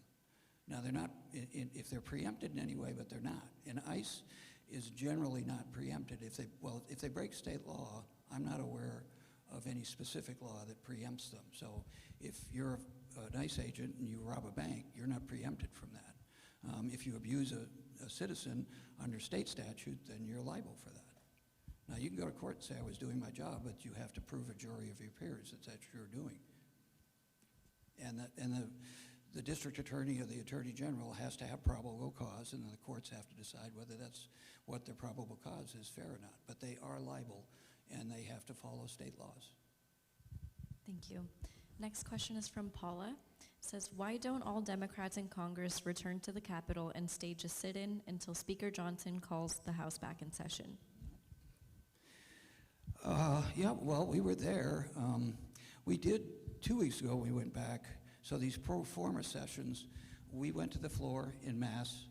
Now, they're not, if they're preempted in any way, but they're not. And ICE is generally not preempted. If they break state law, I'm not aware of any specific law that preempts them. So if you're an ICE agent and you rob a bank, you're not preempted from that. If you abuse a citizen under state statute, then you're liable for that. Now, you can go to court and say, I was doing my job, but you have to prove a jury of your peers that that's what you're doing. And the district attorney or the attorney general has to have probable cause, and then the courts have to decide whether that's what their probable cause is fair or not. But they are liable, and they have to follow state laws. Thank you. Next question is from Paula. It says, why don't all Democrats in Congress return to the Capitol and stage a sit-in until Speaker Johnson calls the House back in session? Yeah, well, we were there. We did 2 weeks ago, we went back. So these pro forma sessions, we went to the floor in mass,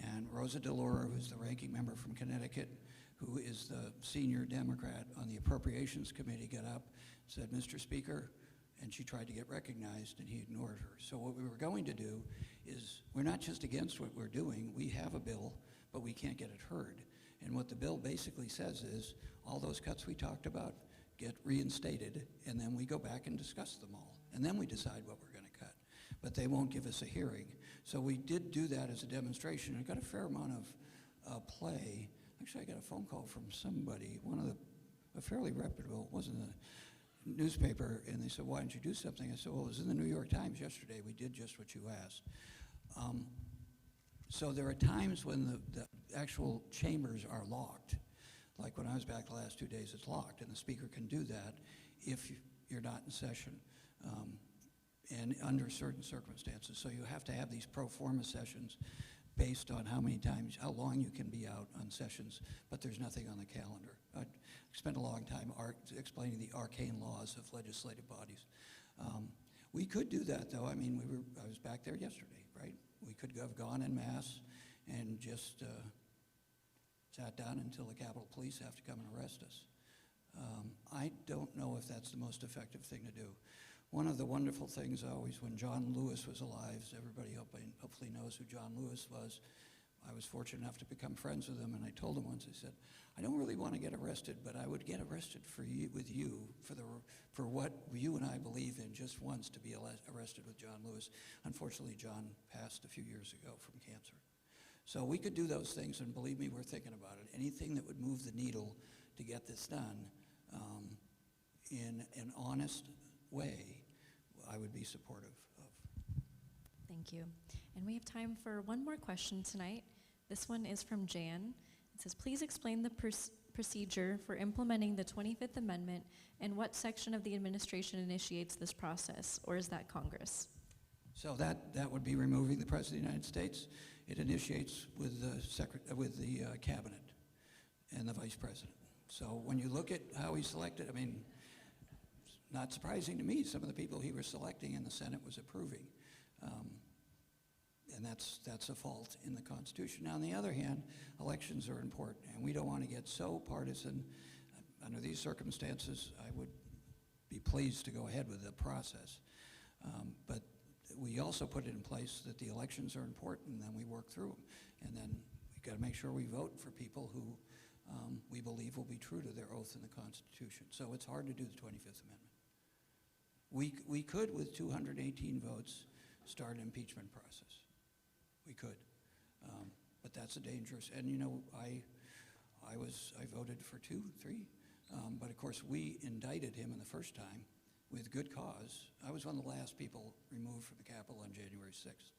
and Rosa DeLauro, who's the ranking member from Connecticut, who is the senior Democrat on the Appropriations Committee, got up, said, Mr. Speaker, and she tried to get recognized, and he ignored her. So what we were going to do is, we're not just against what we're doing, we have a bill, but we can't get it heard. And what the bill basically says is, all those cuts we talked about get reinstated, and then we go back and discuss them all. And then we decide what we're going to cut. But they won't give us a hearing. So we did do that as a demonstration. I got a fair amount of play. Actually, I got a phone call from somebody, a fairly reputable, it wasn't newspaper, and they said, why don't you do something? I said, well, it was in the New York Times yesterday. We did just what you asked. So there are times when the actual chambers are locked. Like when I was back the last 2 days, it's locked, and the speaker can do that if you're not in session and under certain circumstances. So you have to have these pro forma sessions based on how long you can be out on sessions, but there's nothing on the calendar. I spent a long time explaining the arcane laws of legislative bodies. We could do that, though. I mean, I was back there yesterday, right? We could have gone en masse and just sat down until the Capitol Police have to come and arrest us. I don't know if that's the most effective thing to do. One of the wonderful things always, when John Lewis was alive, everybody hopefully knows who John Lewis was. I was fortunate enough to become friends with him, and I told him once, I said, I don't really want to get arrested, but I would get arrested with you for what you and I believe in just once, to be arrested with John Lewis. Unfortunately, John passed a few years ago from cancer. So we could do those things, and believe me, we're thinking about it. Anything that would move the needle to get this done in an honest way, I would be supportive of. Thank you. And we have time for one more question tonight. This one is from Jan. It says, please explain the procedure for implementing the 25th Amendment and what section of the administration initiates this process, or is that Congress? So that would be removing the President of the United States. It initiates with the Cabinet and the Vice President. So when you look at how he's selected, I mean, it's not surprising to me, some of the people he was selecting and the Senate was approving. And that's a fault in the Constitution. Now, on the other hand, elections are important, and we don't want to get so partisan. Under these circumstances, I would be pleased to go ahead with the process. But we also put it in place that the elections are important, and then we work through them. And then we've got to make sure we vote for people who we believe will be true to their oath in the Constitution. So it's hard to do the 25th Amendment. We could, with 218 votes, start an impeachment process. We could, but that's a dangerous. And you know, I voted for 2, 3, but of course we indicted him in the first time with good cause. I was one of the last people removed from the Capitol on January 6th.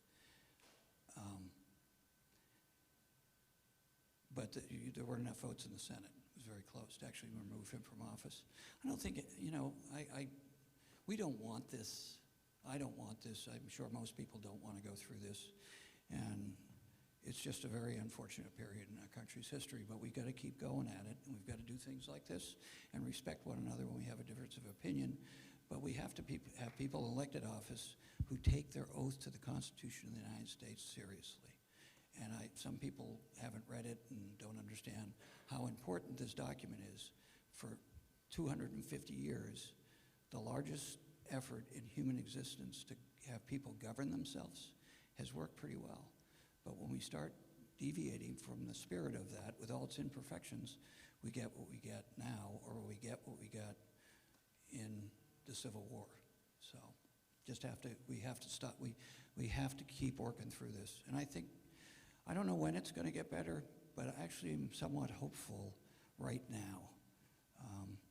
But there weren't enough votes in the Senate. It was very close to actually remove him from office. I don't think, we don't want this. I don't want this. I'm sure most people don't want to go through this. And it's just a very unfortunate period in our country's history, but we've got to keep going at it, and we've got to do things like this and respect one another when we have a difference of opinion. But we have to have people in elected office who take their oath to the Constitution of the United States seriously. And some people haven't read it and don't understand how important this document is. For 250 years, the largest effort in human existence to have people govern themselves has worked pretty well. But when we start deviating from the spirit of that with all its imperfections, we get what we get now, or we get what we got in the Civil War. So we have to stop, we have to keep working through this. And I don't know when it's going to get better, but I actually am somewhat hopeful right now.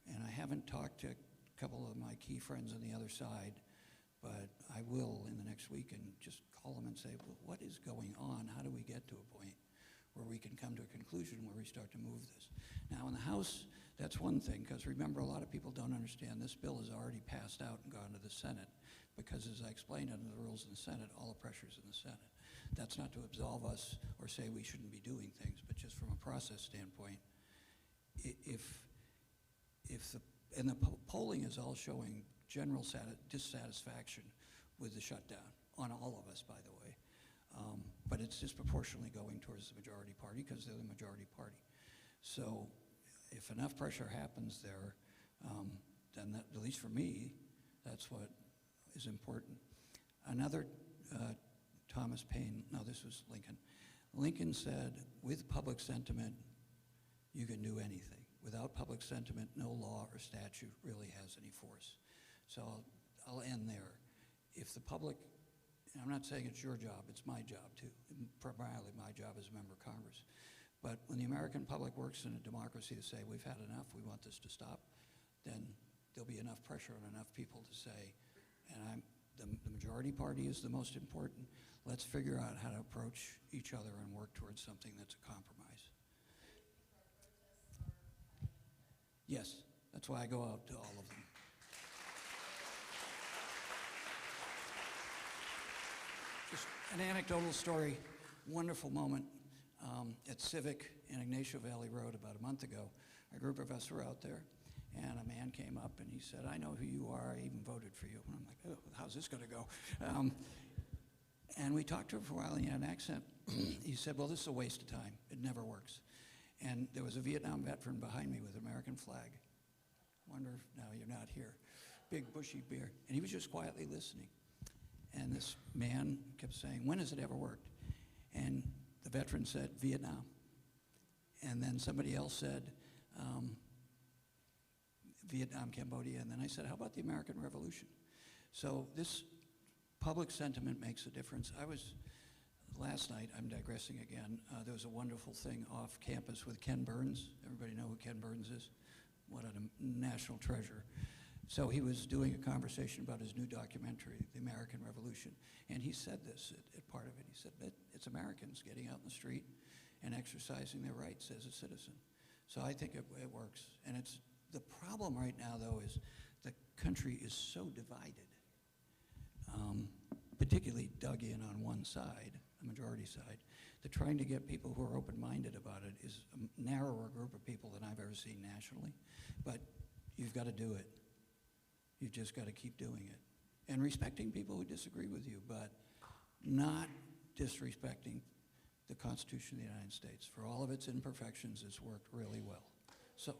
And I haven't talked to a couple of my key friends on the other side, but I will in the next week and just call them and say, well, what is going on? How do we get to a point where we can come to a conclusion where we start to move this? Now in the House, that's one thing, because remember, a lot of people don't understand this bill has already passed out and gone to the Senate, because as I explained under the rules in the Senate, all the pressure's in the Senate. That's not to absolve us or say we shouldn't be doing things, but just from a process standpoint, and the polling is all showing general dissatisfaction with the shutdown, on all of us, by the way. But it's disproportionately going towards the majority party because they're the majority party. So if enough pressure happens there, then that, at least for me, that's what is important. Another Thomas Paine, no, this was Lincoln. Lincoln said, with public sentiment, you can do anything. Without public sentiment, no law or statute really has any force. So I'll end there. If the public, and I'm not saying it's your job, it's my job too, primarily my job as a member of Congress. But when the American public works in a democracy to say, we've had enough, we want this to stop, then there'll be enough pressure on enough people to say, and the majority party is the most important. Let's figure out how to approach each other and work towards something that's a compromise. Yes, that's why I go out to all of them. Just an anecdotal story, wonderful moment at Civic in Ignacio Valley Road about a month ago. A group of us were out there, and a man came up and he said, "I know who you are, I even voted for you." And I'm like, "Oh, how's this gonna go?" And we talked to him for a while, and he had an accent. He said, "Well, this is a waste of time. It never works." And there was a Vietnam veteran behind me with an American flag. Wonder if now you're not here. Big bushy beard. And he was just quietly listening. And this man kept saying, "When has it ever worked?" And the veteran said, "Vietnam." And then somebody else said, Vietnam, Cambodia. And then I said, "How about the American Revolution?" So this public sentiment makes a difference. Last night, I'm digressing again, there was a wonderful thing off campus with Ken Burns. Everybody know who Ken Burns is? What a national treasure. So he was doing a conversation about his new documentary, The American Revolution. And he said this at part of it. He said, it's Americans getting out in the street and exercising their rights as a citizen. So I think it works. And the problem right now, though, is the country is so divided, particularly dug in on one side, the majority side, that trying to get people who are open-minded about it is a narrower group of people than I've ever seen nationally. But you've got to do it. You've just got to keep doing it. And respecting people who disagree with you, but not disrespecting the Constitution of the United States. For all of its imperfections, it's worked really well. So.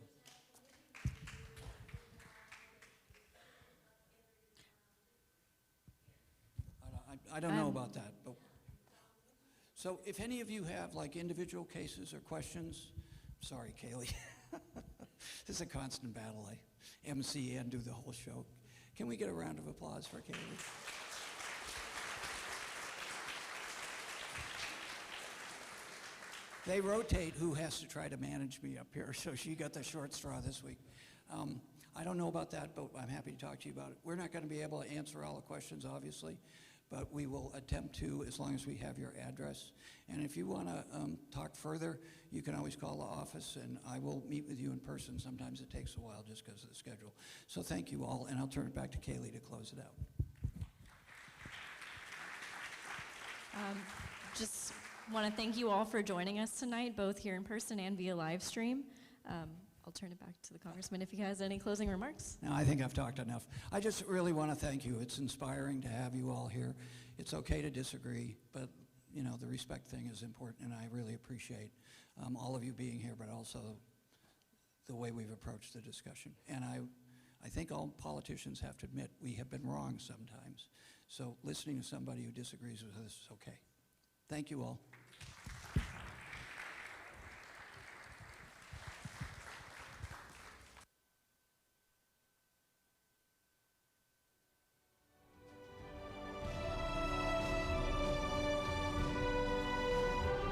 I don't know about that, but so if any of you have like individual cases or questions, sorry, Kaylee. This is a constant battle. I MC and do the whole show. Can we get a round of applause for Kaylee? They rotate who has to try to manage me up here, so she got the short straw this week. I don't know about that, but I'm happy to talk to you about it. We're not going to be able to answer all the questions, obviously, but we will attempt to as long as we have your address. And if you want to talk further, you can always call the office, and I will meet with you in person. Sometimes it takes a while just because of the schedule. So thank you all, and I'll turn it back to Kaylee to close it out. Just want to thank you all for joining us tonight, both here in person and via live stream. I'll turn it back to the Congressman if he has any closing remarks. No, I think I've talked enough. I just really want to thank you. It's inspiring to have you all here. It's okay to disagree, but you know, the respect thing is important, and I really appreciate all of you being here, but also the way we've approached the discussion. And I think all politicians have to admit we have been wrong sometimes. So listening to somebody who disagrees with us is okay. Thank you all.